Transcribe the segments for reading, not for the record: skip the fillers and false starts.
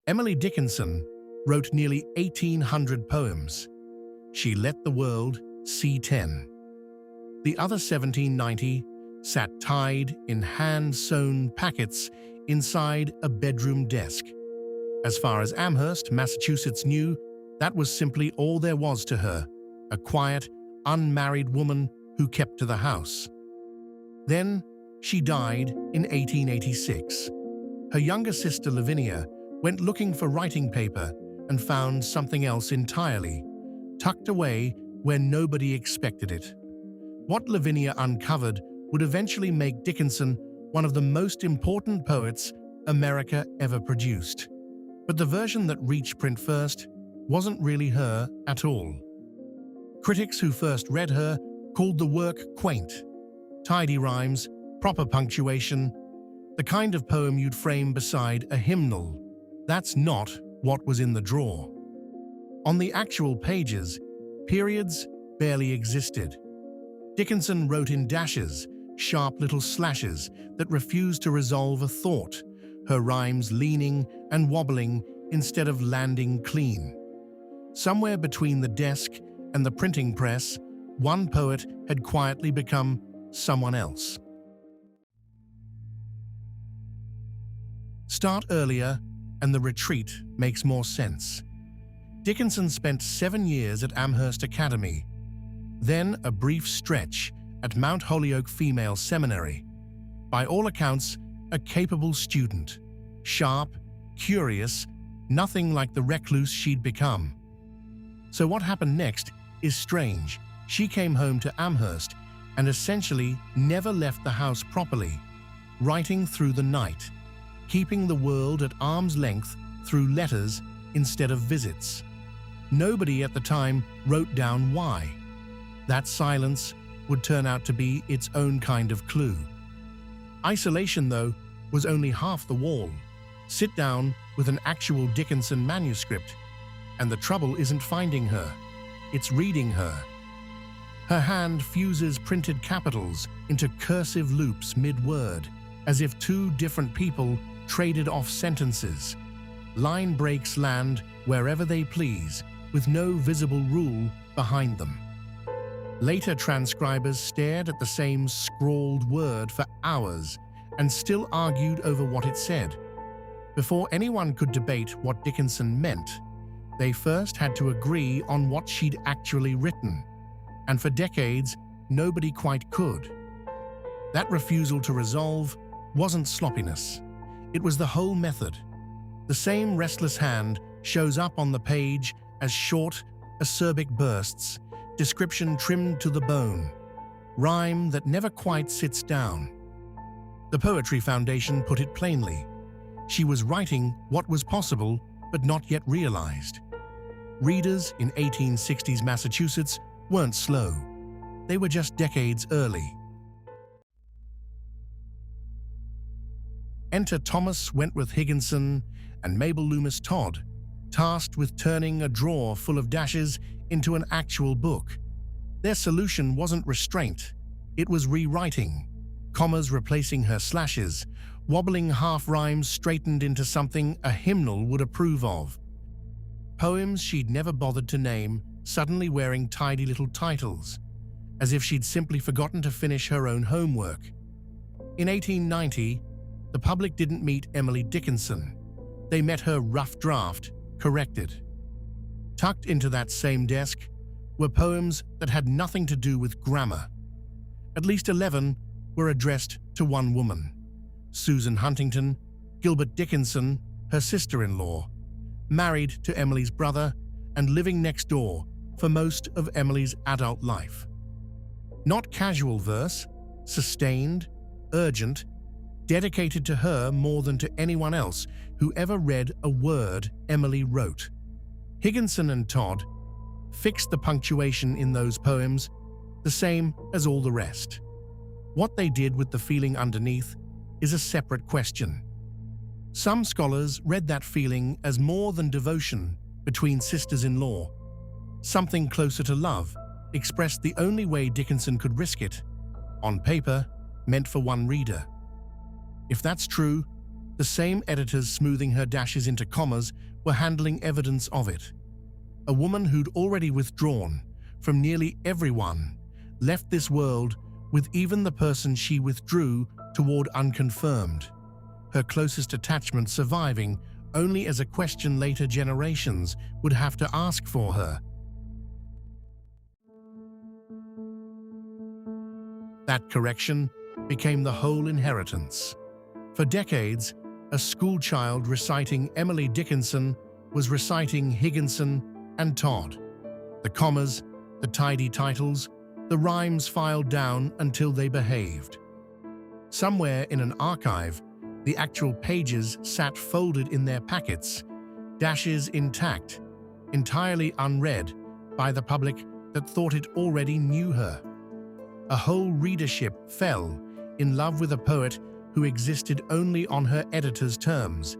Emily Dickinson wrote nearly 1,800 poems. She let the world see 10. The other 1,790 sat tied in hand-sewn packets inside a bedroom desk. As far as Amherst, Massachusetts knew, that was simply all there was to her, a quiet, unmarried woman who kept to the house. Then she died in 1886. Her younger sister Lavinia went looking for writing paper and found something else entirely, tucked away where nobody expected it. What Lavinia uncovered would eventually make Dickinson one of the most important poets America ever produced. But the version that reached print first wasn't really her at all. Critics who first read her called the work quaint. Tidy rhymes, proper punctuation, the kind of poem you'd frame beside a hymnal. That's not what was in the drawer. On the actual pages, periods barely existed. Dickinson wrote in dashes, sharp little slashes that refused to resolve a thought, her rhymes leaning and wobbling instead of landing clean. Somewhere between the desk and the printing press, one poet had quietly become someone else. Start earlier, and the retreat makes more sense. Dickinson spent 7 years at Amherst Academy, then a brief stretch at Mount Holyoke Female Seminary. By all accounts, a capable student, sharp, curious, nothing like the recluse she'd become. So what happened next is strange. She came home to Amherst and essentially never left the house properly, writing through the night, keeping the world at arm's length through letters instead of visits. Nobody at the time wrote down why. That silence would turn out to be its own kind of clue. Isolation, though, was only half the wall. Sit down with an actual Dickinson manuscript, and the trouble isn't finding her, it's reading her. Her hand fuses printed capitals into cursive loops mid-word, as if two different people traded off sentences. Line breaks land wherever they please, with no visible rule behind them. Later transcribers stared at the same scrawled word for hours and still argued over what it said. Before anyone could debate what Dickinson meant, they first had to agree on what she'd actually written, and for decades, nobody quite could. That refusal to resolve wasn't sloppiness. It was the whole method. The same restless hand shows up on the page as short, acerbic bursts, description trimmed to the bone, rhyme that never quite sits down. The Poetry Foundation put it plainly. She was writing what was possible but not yet realized. Readers in 1860s Massachusetts weren't slow. They were just decades early. Enter Thomas Wentworth Higginson and Mabel Loomis Todd, tasked with turning a drawer full of dashes into an actual book. Their solution wasn't restraint, it was rewriting. Commas replacing her slashes, wobbling half-rhymes straightened into something a hymnal would approve of. Poems she'd never bothered to name suddenly wearing tidy little titles, as if she'd simply forgotten to finish her own homework. In 1890, the public didn't meet Emily Dickinson. They met her rough draft, corrected. Tucked into that same desk were poems that had nothing to do with grammar. At least 11 were addressed to one woman, Susan Huntington, Gilbert Dickinson, her sister-in-law, married to Emily's brother and living next door for most of Emily's adult life. Not casual verse, sustained, urgent, dedicated to her more than to anyone else who ever read a word Emily wrote. Higginson and Todd fixed the punctuation in those poems, the same as all the rest. What they did with the feeling underneath is a separate question. Some scholars read that feeling as more than devotion between sisters-in-law, something closer to love, expressed the only way Dickinson could risk it, on paper, meant for one reader. If that's true, The same editors smoothing her dashes into commas were handling evidence of it. A woman who'd already withdrawn from nearly everyone left this world with even the person she withdrew toward unconfirmed, her closest attachment surviving only as a question later generations would have to ask for her. That correction became the whole inheritance. For decades, a schoolchild reciting Emily Dickinson was reciting Higginson and Todd. The commas, the tidy titles, the rhymes filed down until they behaved. Somewhere in an archive, the actual pages sat folded in their packets, dashes intact, entirely unread by the public that thought it already knew her. A whole readership fell in love with a poet who existed only on her editor's terms,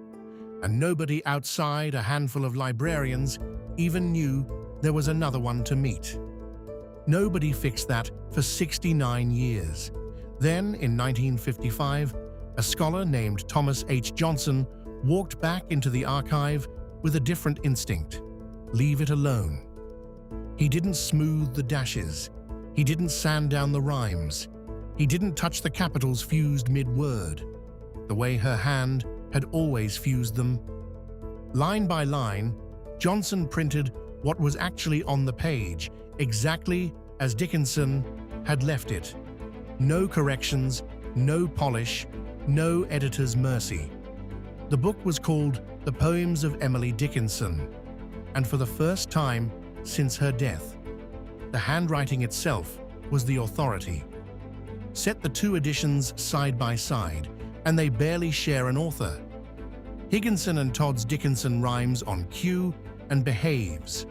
and nobody outside a handful of librarians even knew there was another one to meet. Nobody fixed that for 69 years. Then, in 1955, a scholar named Thomas H. Johnson walked back into the archive with a different instinct: leave it alone. He didn't smooth the dashes. He didn't sand down the rhymes. He didn't touch the capitals fused mid-word, the way her hand had always fused them. Line by line, Johnson printed what was actually on the page, exactly as Dickinson had left it. No corrections, no polish, no editor's mercy. The book was called The Poems of Emily Dickinson, and for the first time since her death, the handwriting itself was the authority. Set the two editions side by side, and they barely share an author. Higginson and Todd's Dickinson rhymes on cue and behaves.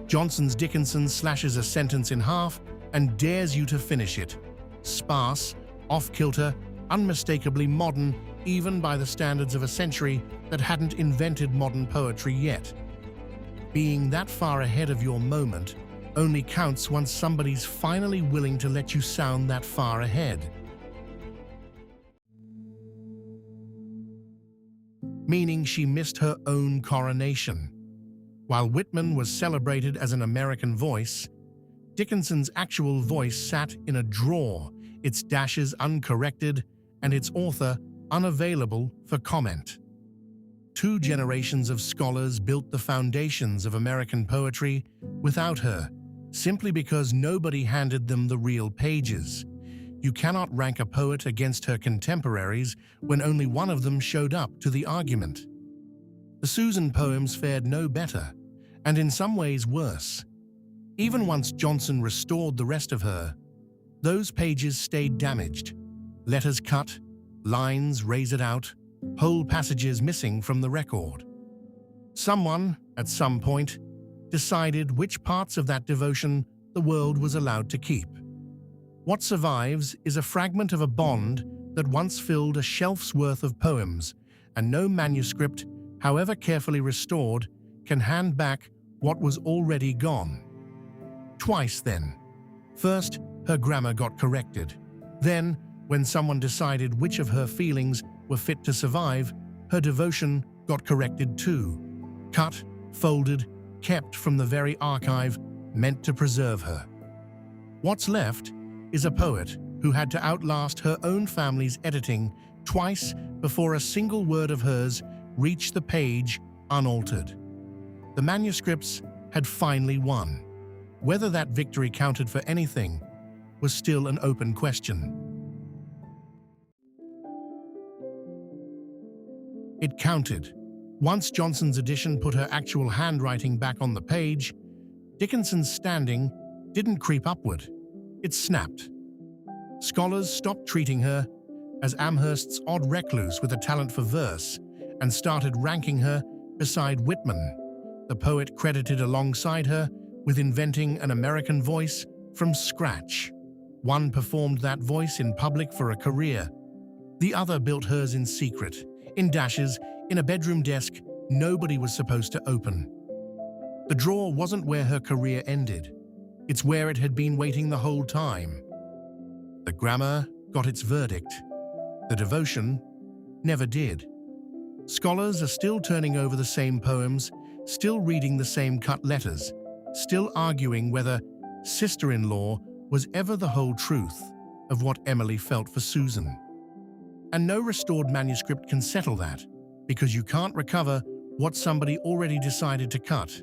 Johnson's Dickinson slashes a sentence in half and dares you to finish it. Sparse, off-kilter, unmistakably modern, even by the standards of a century that hadn't invented modern poetry yet. Being that far ahead of your moment only counts once somebody's finally willing to let you sound that far ahead. Meaning she missed her own coronation. While Whitman was celebrated as an American voice, Dickinson's actual voice sat in a drawer, its dashes uncorrected and its author unavailable for comment. Two generations of scholars built the foundations of American poetry without her, simply because nobody handed them the real pages. You cannot rank a poet against her contemporaries when only one of them showed up to the argument. The Susan poems fared no better, and in some ways worse. Even once Johnson restored the rest of her, those pages stayed damaged. Letters cut, lines razored out, whole passages missing from the record. Someone, at some point, decided which parts of that devotion the world was allowed to keep. What survives is a fragment of a bond that once filled a shelf's worth of poems, and no manuscript, however carefully restored, can hand back what was already gone. Twice then. First, her grammar got corrected. Then, when someone decided which of her feelings were fit to survive, her devotion got corrected too. Cut, folded, kept from the very archive meant to preserve her. What's left is a poet who had to outlast her own family's editing twice before a single word of hers reached the page unaltered. The manuscripts had finally won. Whether that victory counted for anything was still an open question. It counted. Once Johnson's edition put her actual handwriting back on the page, Dickinson's standing didn't creep upward. It snapped. Scholars stopped treating her as Amherst's odd recluse with a talent for verse and started ranking her beside Whitman, the poet credited alongside her with inventing an American voice from scratch. One performed that voice in public for a career. The other built hers in secret, in dashes, in a bedroom desk nobody was supposed to open. The drawer wasn't where her career ended. It's where it had been waiting the whole time. The grammar got its verdict. The devotion never did. Scholars are still turning over the same poems, still reading the same cut letters, still arguing whether sister-in-law was ever the whole truth of what Emily felt for Susan. And no restored manuscript can settle that, because you can't recover what somebody already decided to cut.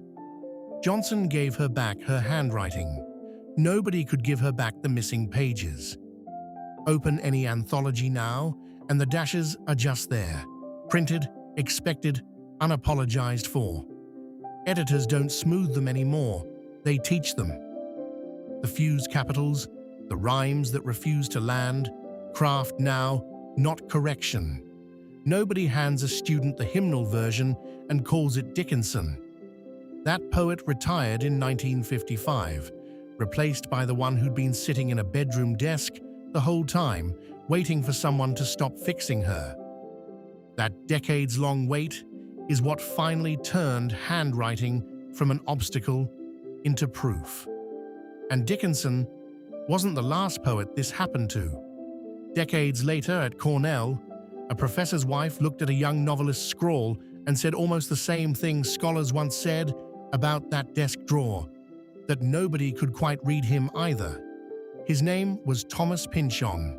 Johnson gave her back her handwriting. Nobody could give her back the missing pages. Open any anthology now, and the dashes are just there. Printed, expected, unapologized for. Editors don't smooth them anymore, they teach them. The fuse capitals, the rhymes that refuse to land, craft now, not correction. Nobody hands a student the hymnal version and calls it Dickinson. That poet retired in 1955, replaced by the one who'd been sitting in a bedroom desk the whole time, waiting for someone to stop fixing her. That decades-long wait is what finally turned handwriting from an obstacle into proof. And Dickinson wasn't the last poet this happened to. Decades later at Cornell, a professor's wife looked at a young novelist's scrawl and said almost the same thing scholars once said about that desk drawer, that nobody could quite read him either. His name was Thomas Pynchon,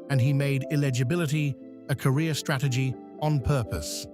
and he made illegibility a career strategy on purpose.